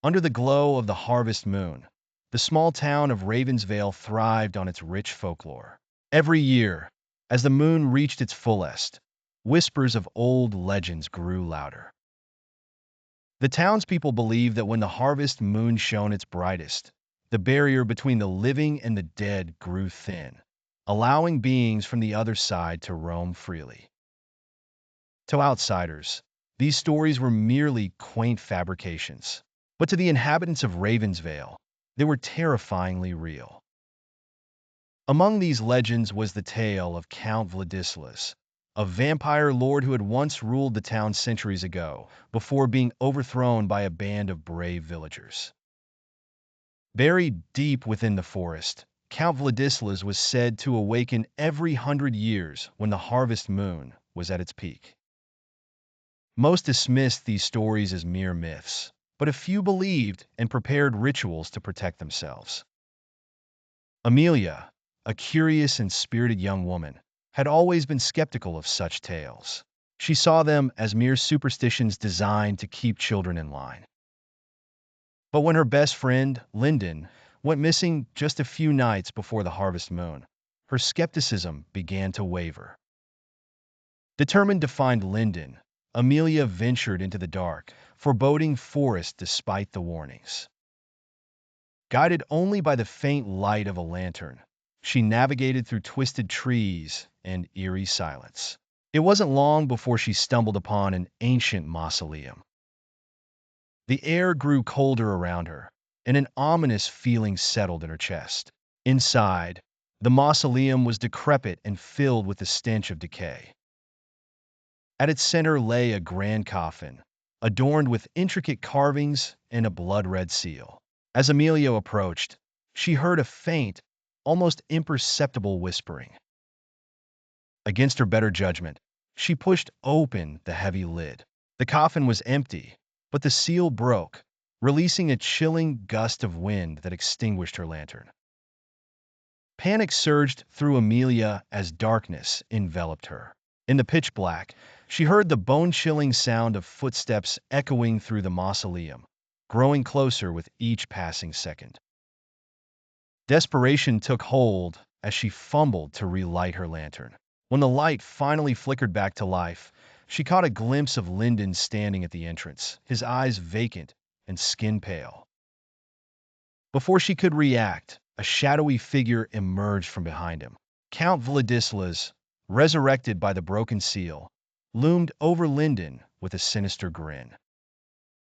Under the glow of the harvest moon, the small town of Ravensvale thrived on its rich folklore. Every year, as the moon reached its fullest, whispers of old legends grew louder. The townspeople believed that when the harvest moon shone its brightest, the barrier between the living and the dead grew thin, allowing beings from the other side to roam freely. To outsiders, these stories were merely quaint fabrications, but to the inhabitants of Ravensvale, they were terrifyingly real. Among these legends was the tale of Count Vladislas, a vampire lord who had once ruled the town centuries ago, before being overthrown by a band of brave villagers. Buried deep within the forest, Count Vladislas was said to awaken every 100 years when the harvest moon was at its peak. Most dismissed these stories as mere myths, but a few believed and prepared rituals to protect themselves. Amelia, a curious and spirited young woman, had always been skeptical of such tales. She saw them as mere superstitions designed to keep children in line. But when her best friend, Lyndon, went missing just a few nights before the harvest moon, her skepticism began to waver. Determined to find Lyndon, Amelia ventured into the dark, foreboding forest despite the warnings. Guided only by the faint light of a lantern, she navigated through twisted trees and eerie silence. It wasn't long before she stumbled upon an ancient mausoleum. The air grew colder around her, and an ominous feeling settled in her chest. Inside, the mausoleum was decrepit and filled with the stench of decay. At its center lay a grand coffin, adorned with intricate carvings and a blood-red seal. As Amelia approached, she heard a faint, almost imperceptible whispering. Against her better judgment, she pushed open the heavy lid. The coffin was empty, but the seal broke, releasing a chilling gust of wind that extinguished her lantern. Panic surged through Amelia as darkness enveloped her. In the pitch black, she heard the bone-chilling sound of footsteps echoing through the mausoleum, growing closer with each passing second. Desperation took hold as she fumbled to relight her lantern. When the light finally flickered back to life, she caught a glimpse of Lyndon standing at the entrance, his eyes vacant and skin pale. Before she could react, a shadowy figure emerged from behind him. Count Vladislas, resurrected by the broken seal, loomed over Lyndon with a sinister grin.